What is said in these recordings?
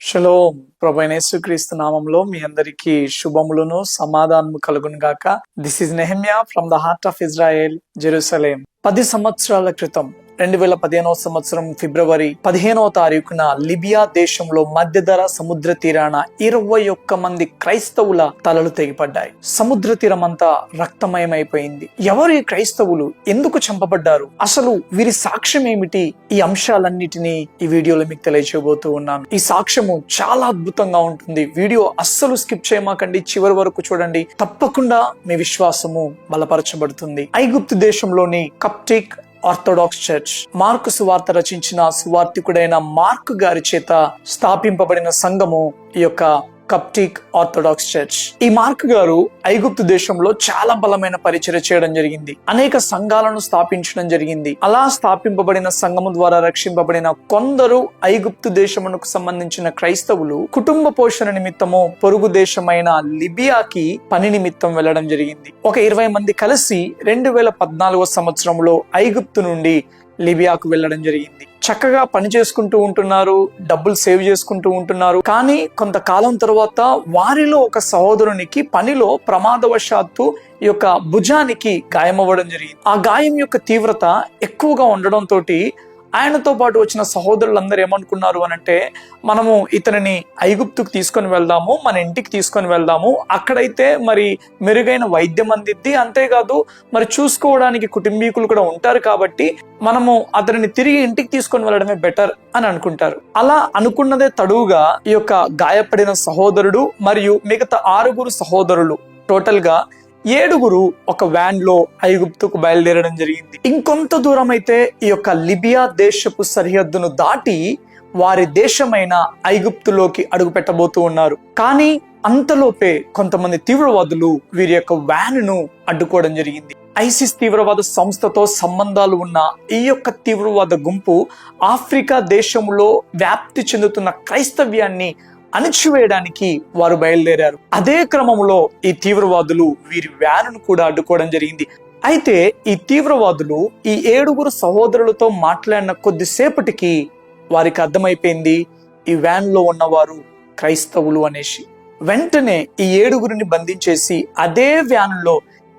Shalom. ప్రభువైన యేసుక్రీస్తు నామంలో మీ అందరికీ శుభములను సమాధానము కలుగును గాక. This is Nehemiah from the heart of Israel, Jerusalem. 10 సంవత్సరాల క్రితం 2015 సంవత్సరం ఫిబ్రవరి 15వ తారీఖున లిబియా దేశంలో మధ్యధర సముద్ర తీరాన 21 మంది క్రైస్తవుల తలలు తెగిపడ్డాయి. సముద్ర తీరం అంతా రక్తమయమైపోయింది. ఎవరు ఈ క్రైస్తవులు? ఎందుకు చంపబడ్డారు? అసలు వీరి సాక్ష్యం ఏమిటి? ఈ అంశాలన్నిటినీ ఈ వీడియోలో మీకు తెలియజేయబోతూ ఉన్నాను. ఈ సాక్ష్యము చాలా అద్భుతంగా ఉంటుంది. వీడియో అస్సలు స్కిప్ చేయమాకండి, చివరి వరకు చూడండి. తప్పకుండా మీ విశ్వాసము బలపరచబడుతుంది. ఐగుప్తు దేశంలోని కప్టిక్ ఆర్థోడాక్స్ చర్చ్, మార్కు సువార్త రచించిన సువార్తికుడైన మార్కు గారి చేత స్థాపింపబడిన సంఘము ఈ యొక్క కప్టిక్ ఆర్థోడాక్స్ చర్చ్. ఈ మార్కు గారు ఐగుప్తు దేశంలో చాలా బలమైన పరిచర్య చేయడం జరిగింది. అనేక సంఘాలను స్థాపించడం జరిగింది. అలా స్థాపింపబడిన సంఘము ద్వారా రక్షింపబడిన కొందరు ఐగుప్తు దేశమునకు సంబంధించిన క్రైస్తవులు కుటుంబ పోషణ నిమిత్తము పొరుగు దేశమైన లిబియాకి పని నిమిత్తం వెళ్లడం జరిగింది. ఒక 20 మంది కలిసి 2014 సంవత్సరంలో ఐగుప్తు నుండి లిబియాకు వెళ్లడం జరిగింది. చక్కగా పని చేసుకుంటూ ఉంటున్నారు, డబ్బులు సేవ్ చేసుకుంటూ ఉంటున్నారు. కానీ కొంతకాలం తర్వాత వారిలో ఒక సహోదరునికి పనిలో ప్రమాదవశాత్తు ఈ యొక్క భుజానికి గాయమవ్వడం జరిగింది. ఆ గాయం యొక్క తీవ్రత ఎక్కువగా ఉండడంతో ఆయనతో పాటు వచ్చిన సహోదరులందరూ ఏమనుకున్నారు అనంటే, మనము ఇతనిని ఐగుప్తుకు తీసుకొని వెళ్దాము, మన ఇంటికి తీసుకొని వెళ్దాము, అక్కడైతే మరి మెరుగైన వైద్యం అందిద్ది, అంతేకాదు మరి చూసుకోవడానికి కుటుంబీకులు కూడా ఉంటారు కాబట్టి మనము అతనిని తిరిగి ఇంటికి తీసుకొని వెళ్ళడమే బెటర్ అని అనుకుంటారు. అలా అనుకున్నదే తడువుగా ఈ యొక్క గాయపడిన సహోదరుడు మరియు మిగతా 6 సహోదరులు, టోటల్ గా 7 ఒక వ్యాన్ లో ఐగుప్తుకు బయలుదేరడం జరిగింది. ఇంకొంత దూరం అయితే ఈ యొక్క లిబియా దేశపు సరిహద్దును దాటి వారి దేశమైన ఐగుప్తులోకి అడుగు పెట్టబోతూ ఉన్నారు. కానీ అంతలోపే కొంతమంది తీవ్రవాదులు వీరి యొక్క వ్యాన్ ను అడ్డుకోవడం జరిగింది. ఐసిస్ తీవ్రవాద సంస్థతో సంబంధాలు ఉన్న ఈ యొక్క తీవ్రవాద గుంపు ఆఫ్రికా దేశంలో వ్యాప్తి చెందుతున్న క్రైస్తవ్యాన్ని అణిచివేయడానికి వారు బయలుదేరారు. అదే క్రమంలో ఈ తీవ్రవాదులు వీరి వ్యానును కూడా అడ్డుకోవడం జరిగింది. అయితే ఈ తీవ్రవాదులు ఈ 7 సహోదరులతో మాట్లాడిన కొద్దిసేపటికి వారికి అర్థమైపోయింది ఈ వ్యాన్ లో ఉన్నవారు క్రైస్తవులు అనేసి. వెంటనే ఈ 7 బంధించేసి అదే వ్యానులో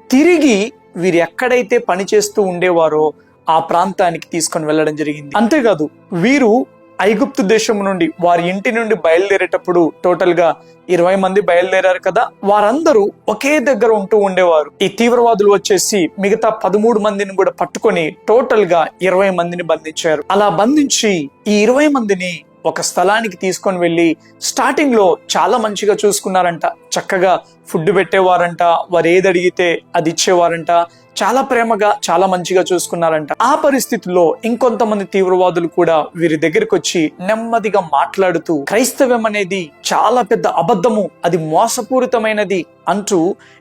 తిరిగి వీరు ఎక్కడైతే పని చేస్తూ ఉండేవారో ఆ ప్రాంతానికి తీసుకొని వెళ్ళడం జరిగింది. అంతేకాదు వీరు ఐగుప్తు దేశం నుండి వారి ఇంటి నుండి బయలుదేరేటప్పుడు టోటల్ గా 20 మంది బయలుదేరారు కదా, వారందరూ ఒకే దగ్గర ఉంటూ ఉండేవారు. ఈ తీవ్రవాదులు వచ్చేసి మిగతా 13 మందిని కూడా పట్టుకొని టోటల్ గా 20 మందిని బంధించారు. అలా బంధించి ఈ 20 మందిని ఒక స్థలానికి తీసుకొని వెళ్ళి స్టార్టింగ్ లో చాలా మంచిగా చూసుకున్నారంట. చక్కగా ఫుడ్ పెట్టేవారంట, వారు ఏది అడిగితే అది ఇచ్చేవారంట, చాలా ప్రేమగా చాలా మంచిగా చూసుకున్నారంట. ఆ పరిస్థితుల్లో ఇంకొంతమంది తీవ్రవాదులు కూడా వీరి దగ్గరికి వచ్చి నెమ్మదిగా మాట్లాడుతూ క్రైస్తవ్యం అనేది చాలా పెద్ద అబద్ధము, అది మోసపూరితమైనది అంటూ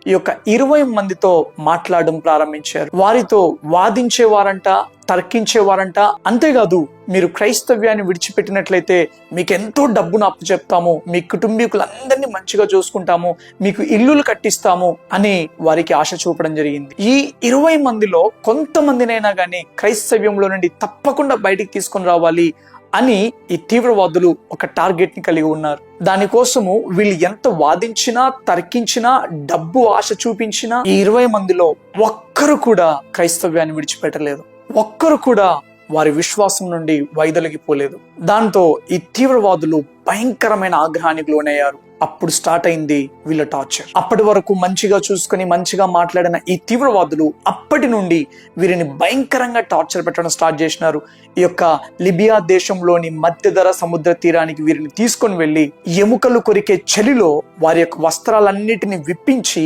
ఈ యొక్క 20 మందితో మాట్లాడడం ప్రారంభించారు. వారితో వాదించేవారంట, తర్కించేవారంట. అంతేకాదు మీరు క్రైస్తవ్యాన్ని విడిచిపెట్టినట్లయితే మీకు ఎంతో డబ్బును అప్పచెప్తాము, మీ కుటుంబీకులందరినీ మంచిగా చూసుకుంటాము, మీకు ఇల్లులు కట్టిస్తాము అని వారికి ఆశ చూపడం జరిగింది. ఈ 20 మందిలో కొంతమందినైనా గానీ క్రైస్తవ్యంలో నుండి తప్పకుండా బయటికి తీసుకొని రావాలి అని ఈ తీవ్రవాదులు ఒక టార్గెట్ ని కలిగి ఉన్నారు. దానికోసము వీళ్ళు ఎంత వాదించినా, తర్కించినా, డబ్బు ఆశ చూపించినా ఈ 20 మందిలో ఒక్కరు కూడా క్రైస్తవ్యాన్ని విడిచిపెట్టలేదు. ఒక్కరు కూడా వారి విశ్వాసం నుండి వైదొలిగిపోలేదు. దాంతో ఈ తీవ్రవాదులు భయంకరమైన ఆగ్రహానికి లోనయ్యారు. అప్పుడు స్టార్ట్ అయింది వీళ్ళ టార్చర్. అప్పటి వరకు మంచిగా చూసుకుని మంచిగా మాట్లాడిన ఈ తీవ్రవాదులు అప్పటి నుండి వీరిని భయంకరంగా టార్చర్ పెట్టడం స్టార్ట్ చేసినారు. ఈ యొక్క లిబియా దేశంలోని మధ్యధర సముద్ర తీరానికి వీరిని తీసుకొని వెళ్లి ఎముకలు కొరికే చలిలో వారి యొక్క వస్త్రాలన్నిటిని విప్పించి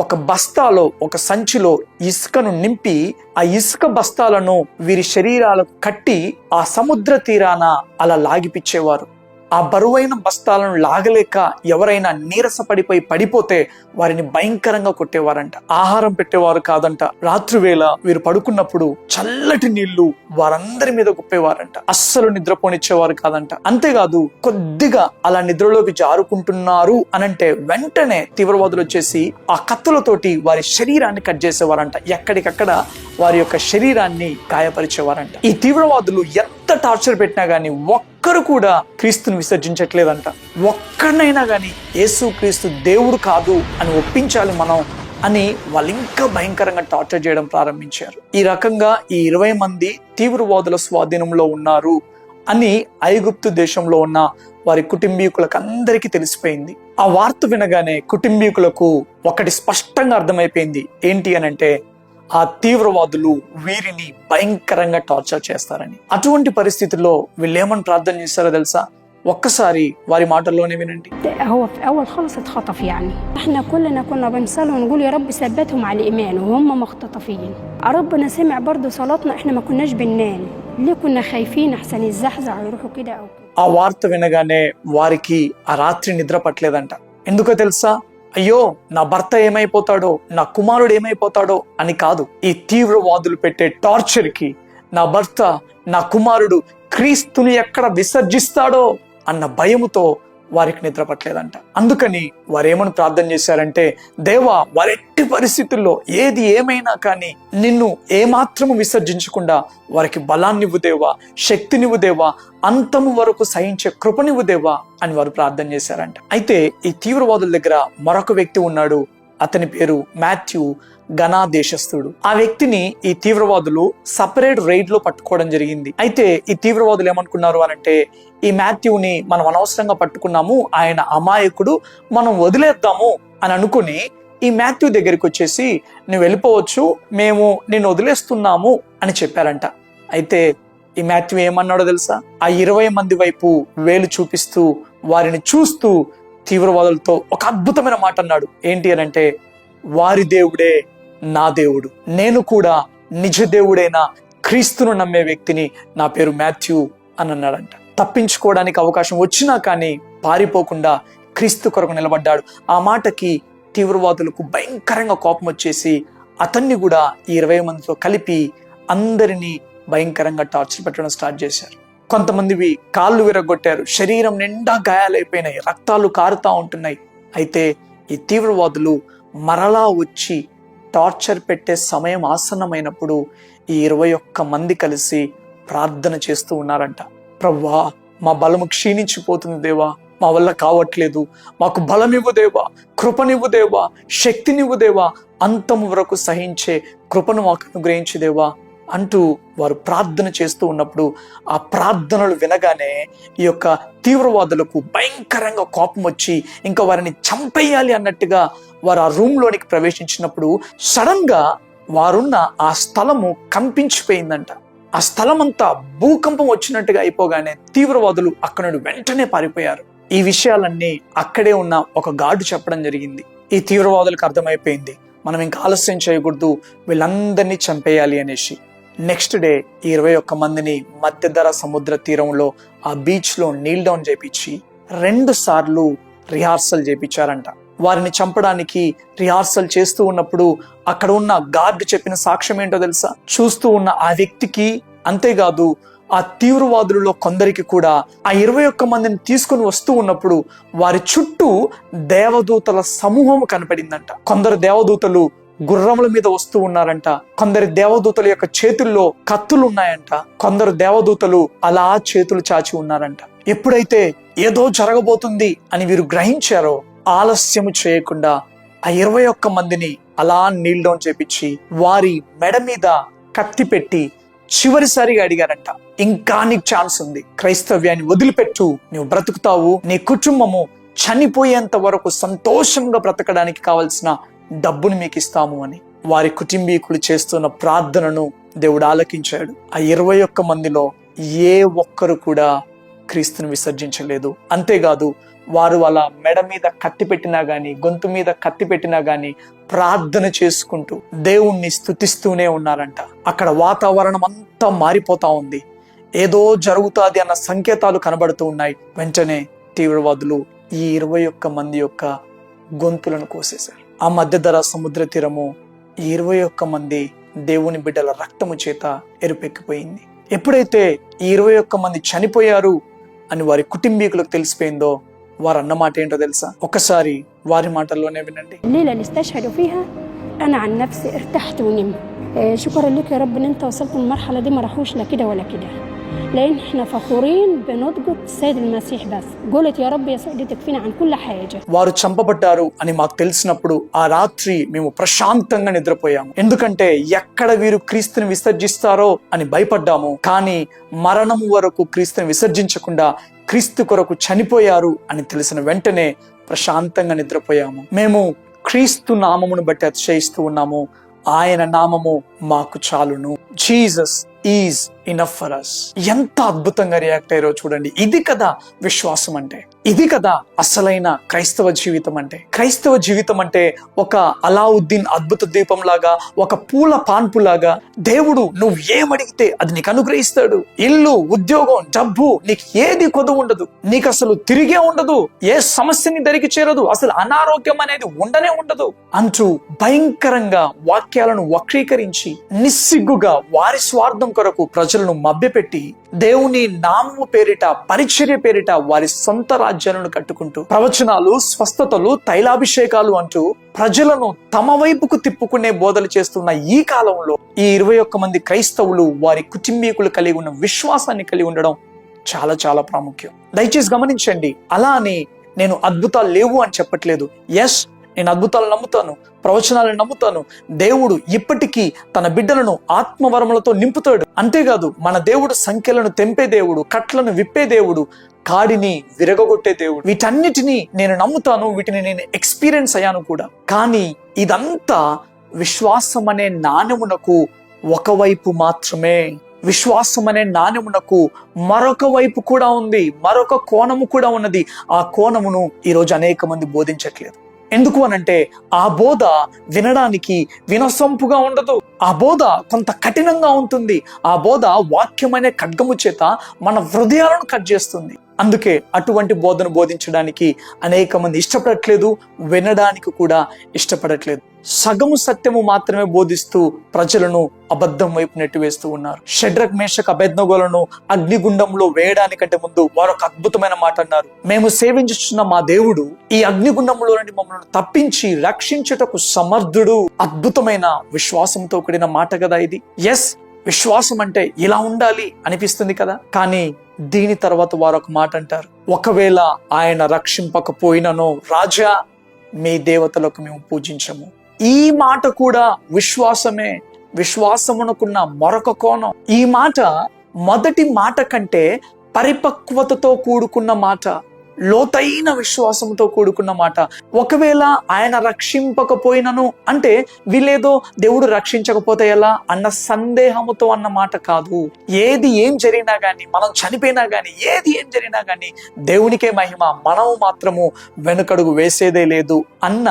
ఒక బస్తాలో, ఒక సంచిలో ఇసుకను నింపి ఆ ఇసుక బస్తాలను వీరి శరీరాలకు కట్టి ఆ సముద్ర తీరాన అలా లాగిపిచ్చేవారు. ఆ బరువైన బస్తాలను లాగలేక ఎవరైనా నీరసపడిపోయి పడిపోతే వారిని భయంకరంగా కొట్టేవారంట. ఆహారం పెట్టేవారు కాదంట. రాత్రి వేళ వీరు పడుకున్నప్పుడు చల్లటి నీళ్లు వారందరి మీద గుప్పేవారంట. అస్సలు నిద్రపోనిచ్చేవారు కాదంట. అంతేకాదు కొద్దిగా అలా నిద్రలోకి జారుకుంటున్నారు అనంటే వెంటనే తీవ్రవాదులు వచ్చేసి ఆ కత్తులతోటి వారి శరీరాన్ని కట్ చేసేవారంట. ఎక్కడికక్కడ వారి యొక్క శరీరాన్ని గాయపరిచేవారంట. ఈ తీవ్రవాదులు ఎంత టార్చర్ పెట్టినా గానీ ఒక్కరు కూడా క్రీస్తుని విసర్జించట్లేదంట. ఒక్కరినైనా గానీ యేసు క్రీస్తు దేవుడు కాదు అని ఒప్పించాలి మనం అని వాళ్ళు ఇంకా భయంకరంగా టార్చర్ చేయడం ప్రారంభించారు. ఈ రకంగా ఈ 20 మంది తీవ్రవాదుల స్వాధీనంలో ఉన్నారు అని ఐగుప్తు దేశంలో ఉన్న వారి కుటుంబీకులకు అందరికీ తెలిసిపోయింది. ఆ వార్త వినగానే కుటుంబీకులకు ఒకటి స్పష్టంగా అర్థమైపోయింది. ఏంటి అనంటే ఆ తీవ్రవాదులు వీరిని భయంకరంగా టార్చర్ చేస్తారని. అటువంటి పరిస్థితుల్లో వీళ్ళు ఏమని ప్రార్థన చేస్తారో తెలుసా? ఒక్కసారి వారి మాటల్లోనే వినండి. هو في اول خالص اتخطف يعني احنا كلنا كنا بنصلي ونقول يا رب ثبتهم على الايمان وهم مختطفين. ربنا سمع برضه صلاتنا، احنا ما كناش بننام ليه، كنا خايفين احسن يزحزح ويروحوا كده او كده. ఆ వార్త వినగానే వారికి ఆ రాత్రి నిద్ర పట్టలేదంట. ఎందుకో తెలుసా? అయ్యో నా భర్త ఏమైపోతాడో, నా కుమారుడు ఏమైపోతాడో అని కాదు. ఈ తీవ్రవాదులు పెట్టే టార్చర్ కి నా భర్త, నా కుమారుడు క్రీస్తుని ఎక్కడ విసర్జిస్తాడో అన్న భయముతో వారికి నిద్ర పట్టలేదంట. అందుకని వారేమని ప్రార్థన చేశారంటే, దేవా వారెట్టి పరిస్థితుల్లో ఏది ఏమైనా కానీ నిన్ను ఏమాత్రము విసర్జించకుండా వారికి బలాన్నివ్వు దేవా, శక్తినివ్వు దేవా, అంతము వరకు సహించే కృపనివ్వు దేవా అని వారు ప్రార్థన చేశారంట. అయితే ఈ తీవ్రవాదుల దగ్గర మరొక వ్యక్తి ఉన్నాడు. అతని పేరు మాథ్యూ, ఘనా దేశస్థుడు. ఆ వ్యక్తిని ఈ తీవ్రవాదులు సపరేట్ రైడ్ లో పట్టుకోవడం జరిగింది. అయితే ఈ తీవ్రవాదులు ఏమనుకున్నారు అనంటే, ఈ మాథ్యూని మనం అనవసరంగా పట్టుకున్నాము, ఆయన అమాయకుడు, మనం వదిలేద్దాము అని అనుకుని ఈ మాథ్యూ దగ్గరికి వచ్చేసి నువ్వు వెళ్ళిపోవచ్చు, మేము నిన్ను వదిలేస్తున్నాము అని చెప్పారంట. అయితే ఈ మాథ్యూ ఏమన్నాడో తెలుసా? ఆ 20 మంది వైపు వేలు చూపిస్తూ వారిని చూస్తూ తీవ్రవాదులతో ఒక అద్భుతమైన మాట అన్నాడు. ఏంటి అనంటే, వారి దేవుడే నా దేవుడు, నేను కూడా నిజ దేవుడైన క్రీస్తును నమ్మే వ్యక్తిని, నా పేరు మాథ్యూ అని అన్నాడంట. తప్పించుకోవడానికి అవకాశం వచ్చినా కానీ పారిపోకుండా క్రీస్తు కొరకు నిలబడ్డాడు. ఆ మాటకి తీవ్రవాదులకు భయంకరంగా కోపం వచ్చేసి అతన్ని కూడా ఈ 20 మందితో కలిపి అందరినీ భయంకరంగా టార్చర్ పెట్టడం స్టార్ట్ చేశారు. కొంతమందివి కాళ్ళు విరగొట్టారు, శరీరం నిండా గాయాలైపోయినాయి, రక్తాలు కారుతా ఉంటున్నాయి. అయితే ఈ తీవ్రవాదులు మరలా వచ్చి టార్చర్ పెట్టే సమయం ఆసన్నమైనప్పుడు ఈ 21 మంది కలిసి ప్రార్థన చేస్తూ ఉన్నారంట. ప్రభువా, మా బలము క్షీణించిపోతుంది దేవా, మా వల్ల కావట్లేదు, మాకు బలమివ్వు దేవా, కృపనివ్వు దేవా, శక్తినివ్వు దేవా, అంతము వరకు సహించే కృపను మాకు అనుగ్రహించు దేవా అంటూ వారు ప్రార్థన చేస్తూ ఉన్నప్పుడు ఆ ప్రార్థనలు వినగానే ఈ యొక్క తీవ్రవాదులకు భయంకరంగా కోపం వచ్చి ఇంకా వారిని చంపేయాలి అన్నట్టుగా వారు ఆ రూమ్ లోనికి ప్రవేశించినప్పుడు సడన్ గా వారున్న ఆ స్థలము కంపించిపోయిందంట. ఆ స్థలం అంతా భూకంపం వచ్చినట్టుగా అయిపోగానే తీవ్రవాదులు అక్కడ నుండి వెంటనే పారిపోయారు. ఈ విషయాలన్నీ అక్కడే ఉన్న ఒక గార్డు చెప్పడం జరిగింది. ఈ తీవ్రవాదులకు అర్థమైపోయింది, మనం ఇంకా ఆలస్యం చేయకూడదు, వీళ్ళందరినీ చంపేయాలి అనేసి. నెక్స్ట్ డే ఈ 21 మందిని మధ్యధరా సముద్ర తీరంలో ఆ బీచ్ లో నీల్ డౌన్ చేపించి 2 సార్లు రిహార్సల్ చేపించారంట. వారిని చంపడానికి రిహార్సల్ చేస్తూ ఉన్నప్పుడు అక్కడ ఉన్న గార్డు చెప్పిన సాక్ష్యం ఏంటో తెలుసా? చూస్తూ ఉన్న ఆ వ్యక్తికి, అంతేకాదు ఆ తీవ్రవాదులలో కొందరికి కూడా ఆ 21 మందిని తీసుకుని వస్తూ ఉన్నప్పుడు వారి చుట్టూ దేవదూతల సమూహం కనపడిందంట. కొందరు దేవదూతలు గుర్రముల మీద వస్తూ ఉన్నారంట, కొందరు దేవదూతల యొక్క చేతుల్లో కత్తులు ఉన్నాయంట, కొందరు దేవదూతలు అలా చేతులు చాచి ఉన్నారంట. ఎప్పుడైతే ఏదో జరగబోతుంది అని వీరు గ్రహించారో ఆలస్యము చేయకుండా ఆ 21 మందిని అలా నీల్ డౌన్ చేపించి వారి మెడ మీద కత్తి పెట్టి చివరిసారిగా అడిగారంట, ఇంకా నీకు ఛాన్స్ ఉంది, క్రైస్తవ్యాన్ని వదిలిపెట్టు, నువ్వు బ్రతుకుతావు, నీ కుటుంబము చనిపోయేంత వరకు సంతోషంగా బ్రతకడానికి కావలసిన డబ్బుని మీకు ఇస్తాము అని. వారి కుటుంబీకులు చేస్తున్న ప్రార్థనను దేవుడు ఆలకించాడు. ఆ 21 మందిలో ఏ ఒక్కరు కూడా క్రీస్తుని విసర్జించలేదు. అంతేకాదు వారు వాళ్ళ మెడ మీద కత్తి పెట్టినా గాని, గొంతు మీద కత్తి పెట్టినా గాని ప్రార్థన చేసుకుంటూ దేవుణ్ణి స్తుతిస్తూనే ఉన్నారంట. అక్కడ వాతావరణం అంతా మారిపోతా ఉంది, ఏదో జరుగుతుంది అన్న సంకేతాలు కనబడుతూ ఉన్నాయి. వెంటనే తీవ్రవాదులు ఈ 21 మంది యొక్క గొంతులను కోసేశారు. ఆ మధ్యధరా సముద్ర తీరము ఈ 21 మంది దేవుని బిడ్డల రక్తము చేత ఎరుపెక్కిపోయింది. ఎప్పుడైతే ఈ 21 మంది చనిపోయారు అని వారి కుటుంబీకులకు తెలిసిపోయిందో వారు అన్నమాట ఏంటో తెలుసా? ఒకసారి వారి మాటల్లోనే వినండి. الليلة اللي استشهدوا فيها أنا عن نفسي ارتحت ونمت. شكرا لك يا رب إن أنت وصلت للمرحلة دي، ما راحوش لا كده ولا كده، لأن إحنا فخورين بنضجة السيد المسيح. بس قولت يا رب يسوع دي تكفينا عن كل حاجة. వారు చంపబడ్డారు అని మాకు తెలిసినప్పుడు ఆ రాత్రి మేము ప్రశాంతంగా నిద్రపోయాము. ఎందుకంటే ఎక్కడ వీరు క్రీస్తుని విసర్జిస్తారో అని భయపడ్డాము. కానీ మరణం వరకు క్రీస్తుని విసర్జించకుండా క్రీస్తు కొరకు చనిపోయారు అని తెలిసిన వెంటనే ప్రశాంతంగా నిద్రపోయాము. మేము క్రీస్తు నామమును బట్టి అతిశయిస్తూ ఉన్నాము. ఆయన నామము మాకు చాలును. Jesus is enough for us. ఎంత అద్భుతంగా రియాక్ట్ అయ్యారో చూడండి. ఇది కదా విశ్వాసం అంటే, ఇది కదా అసలైన క్రైస్తవ జీవితం అంటే. క్రైస్తవ జీవితం అంటే ఒక అలావుద్దీన్ అద్భుత దీపం లాగా, ఒక పూల పాన్పు లాగా దేవుడు నువ్వు ఏమడిగితే అది నీకు అనుగ్రహిస్తాడు. ఇల్లు, ఉద్యోగం, డబ్బు, నీకు ఏది కొదువు ఉండదు. నీకు అసలు తిరిగే ఉండదు. ఏ సమస్యని దరికి చేరదు. అసలు అనారోగ్యం అనేది ఉండనే ఉండదు అంటూ భయంకరంగా వాక్యాలను వక్రీకరించి నిస్సిగ్గుగా వారి స్వార్థం కొరకు ప్రజలను మభ్యపెట్టి దేవుని నామము పేరిట, పరిచర్య పేరిట వారి సొంత రాజ్యాలను కట్టుకుంటూ ప్రవచనాలు, స్వస్థతలు, తైలాభిషేకాలు అంటూ ప్రజలను తమ వైపుకు తిప్పుకునే బోధలు చేస్తున్న ఈ కాలంలో ఈ 21 మంది క్రైస్తవులు వారి కుటుంబీకులు కలిగి ఉన్న విశ్వాసాన్ని కలిగి ఉండడం చాలా చాలా ప్రాముఖ్యం. దయచేసి గమనించండి. అలా అని నేను అద్భుతాలు లేవు అని చెప్పట్లేదు. ఎస్, నేను అద్భుతాలను నమ్ముతాను, ప్రవచనాలను నమ్ముతాను. దేవుడు ఇప్పటికీ తన బిడ్డలను ఆత్మవరములతో నింపుతాడు. అంతేకాదు మన దేవుడు సంఖ్యలను తెంపే దేవుడు, కట్లను విప్పే దేవుడు, కాడిని విరగొట్టే దేవుడు. వీటన్నిటినీ నేను నమ్ముతాను, వీటిని నేను ఎక్స్పీరియన్స్ అయ్యాను కూడా. కానీ ఇదంతా విశ్వాసం అనే నాణెమునకు ఒకవైపు మాత్రమే. విశ్వాసం అనే నాణెమునకు మరొక వైపు కూడా ఉంది, మరొక కోణము కూడా ఉన్నది. ఆ కోణమును ఈరోజు అనేక మంది బోధించట్లేదు. ఎందుకు అనంటే ఆ బోధ వినడానికి వినసొంపుగా ఉండదు. ఆ బోధ కొంత కఠినంగా ఉంటుంది. ఆ బోధ వాక్యమనే ఖడ్గము చేత మన హృదయాలను కట్ చేస్తుంది. అందుకే అటువంటి బోధను బోధించడానికి అనేక మంది ఇష్టపడట్లేదు, వినడానికి కూడా ఇష్టపడట్లేదు. సగము సత్యము మాత్రమే బోధిస్తూ ప్రజలను అబద్ధం వైపు నెట్టివేస్తూ ఉన్నారు. షడ్రక్, మేషక్, అబేద్నెగోలను అగ్నిగుండంలో వేయడానికంటే ముందు వారు ఒక అద్భుతమైన మాట అన్నారు. మేము సేవించుచున్న మా దేవుడు ఈ అగ్నిగుండంలో నుండి మమ్మల్ని తప్పించి రక్షించుటకు సమర్థుడు. అద్భుతమైన విశ్వాసంతో కూడిన మాట కదా ఇది. ఎస్, విశ్వాసం అంటే ఇలా ఉండాలి అనిపిస్తుంది కదా. కానీ దీని తర్వాత వారు ఒక మాట అంటారు, ఒకవేళ ఆయన రక్షింపకపోయినను రాజా మీ దేవతలకు మేము పూజించము. ఈ మాట కూడా విశ్వాసమే. విశ్వాసమునకున్న మరొక కోణం. ఈ మాట మొదటి మాట కంటే పరిపక్వతతో కూడుకున్న మాట, లోతైన విశ్వాసంతో కూడుకున్న మాట. ఒకవేళ ఆయన రక్షింపకపోయినను అంటే వీళ్ళేదో దేవుడు రక్షించకపోతే ఎలా అన్న సందేహముతో అన్న మాట కాదు. ఏది ఏం జరిగినా గానీ, మనం చనిపోయినా గానీ, ఏది ఏం జరిగినా గానీ దేవునికే మహిమ, మనము మాత్రము వెనుకడుగు వేసేదే లేదు అన్న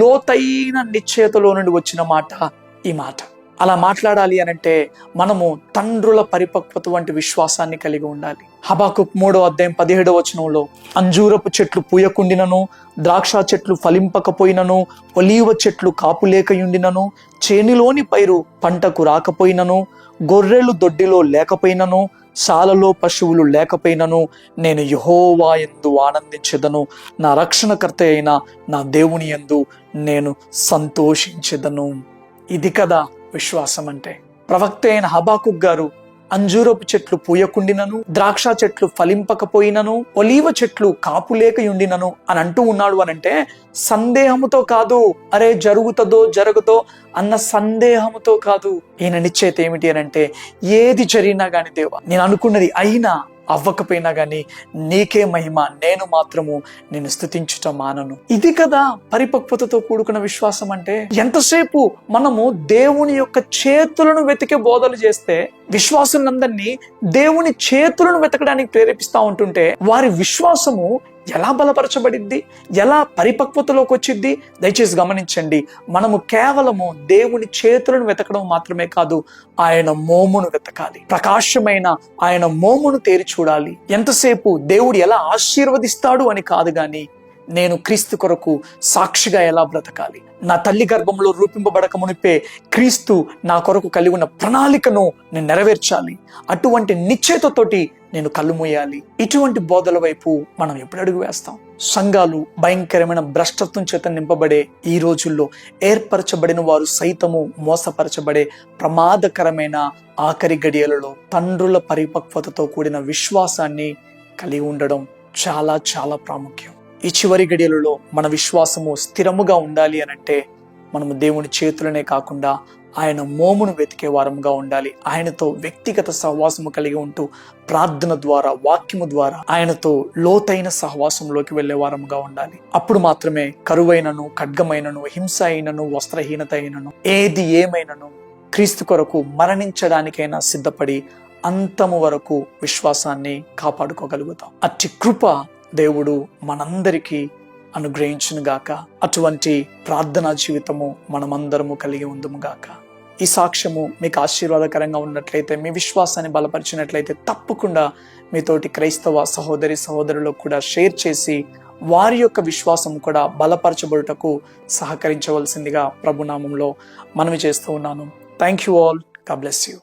లోతైన నిశ్చయతలో నుండి వచ్చిన మాట ఈ మాట. అలా మాట్లాడాలి అనంటే మనము తండ్రుల పరిపక్వత వంటి విశ్వాసాన్ని కలిగి ఉండాలి. హబాకుక్ 3:17 అంజూరపు చెట్లు పూయకుండినను, ద్రాక్ష చెట్లు ఫలింపకపోయినను, ఒలీవ చెట్లు కాపులేకయుండినను, చేనిలోని పైరు పంటకు రాకపోయినను, గొర్రెలు దొడ్డిలో లేకపోయినను, శాలలో పశువులు లేకపోయినను, నేను యెహోవా యందు ఆనందించెదను, నా రక్షణకర్త అయిన నా దేవుని యందు నేను సంతోషించెదను. ఇది కదా విశ్వాసం అంటే. ప్రవక్త అయిన హబాకుక్ గారు అంజూరపు చెట్లు పూయకుండినను, ద్రాక్ష చెట్లు ఫలింపకపోయినను, ఒలీవ చెట్లు కాపులేకయుండినను అని అంటూ ఉన్నాడు అనంటే సందేహముతో కాదు, అరే జరుగుతుందో జరగదో అన్న సందేహముతో కాదు. ఈయన నిశ్చయిత ఏమిటి అనంటే ఏది జరిగినా గాని దేవా, నేను అనుకున్నది అయినా అవ్వకపోయినా గానీ నీకే మహిమ, నేను మాత్రము నేను స్తుతించుట మానను. ఇది కదా పరిపక్వతతో కూడుకున్న విశ్వాసం అంటే. ఎంతసేపు మనము దేవుని యొక్క చేతులను వెతికే బోధలు చేస్తే విశ్వాసులందరినీ దేవుని చేతులను వెతకడానికి ప్రేరేపిస్తా ఉంటుంటే వారి విశ్వాసము ఎలా బలపరచబడిద్ది, ఎలా పరిపక్వతలోకి వచ్చిద్ది? దయచేసి గమనించండి. మనము కేవలము దేవుని చేతులను వెతకడం మాత్రమే కాదు, ఆయన మోమును వెతకాలి. ప్రకాశమైన ఆయన మోమును తేరి చూడాలి. ఎంతసేపు దేవుడు ఎలా ఆశీర్వదిస్తాడు అని కాదు గాని నేను క్రీస్తు కొరకు సాక్షిగా ఎలా బ్రతకాలి, నా తల్లి గర్భంలో రూపింపబడక మునిపే క్రీస్తు నా కొరకు కలిగి ఉన్న ప్రణాళికను నేను నెరవేర్చాలి. అటువంటి నిశ్చయతతోటి నేను కళ్ళు మూయాలి. ఇటువంటి బోధల వైపు మనం ఎప్పుడు అడుగు వేస్తాం? సంఘాలు భయంకరమైన భ్రష్టత్వం చేత నింపబడే ఈ రోజుల్లో ఏర్పరచబడిన వారు సైతము మోసపరచబడే ప్రమాదకరమైన ఆఖరి గడియలలో తండ్రుల పరిపక్వతతో కూడిన విశ్వాసాన్ని కలిగి ఉండడం చాలా చాలా ప్రాముఖ్యం. ఈ చివరి గడియలలో మన విశ్వాసము స్థిరముగా ఉండాలి అనంటే మనము దేవుని చేతులనే కాకుండా ఆయన మోమును వెతికే వారముగా ఉండాలి. ఆయనతో వ్యక్తిగత సహవాసము కలిగి ఉంటూ ప్రార్థన ద్వారా, వాక్యము ద్వారా ఆయనతో లోతైన సహవాసంలోకి వెళ్లే వారముగా ఉండాలి. అప్పుడు మాత్రమే కరువైనను, ఖడ్గమైనను, హింస అయినను, వస్త్రహీనత అయినను, ఏది ఏమైనను క్రీస్తు కొరకు మరణించడానికైనా సిద్ధపడి అంతము వరకు విశ్వాసాన్ని కాపాడుకోగలుగుతాం. అట్టి కృప దేవుడు మనందరికీ అనుగ్రహించును గాక. అటువంటి ప్రార్థనా జీవితము మనమందరము కలిగి ఉందుము గాక. ఈ సాక్ష్యము మీకు ఆశీర్వాదకరంగా ఉన్నట్లయితే, మీ విశ్వాసాన్ని బలపరిచినట్లయితే తప్పకుండా మీతోటి క్రైస్తవ సహోదరి సహోదరులకు కూడా షేర్ చేసి వారి యొక్క విశ్వాసం కూడా బలపరచబడుటకు సహకరించవలసిందిగా ప్రభునామంలో మనవి చేస్తూ ఉన్నాను. Thank you all. God bless you.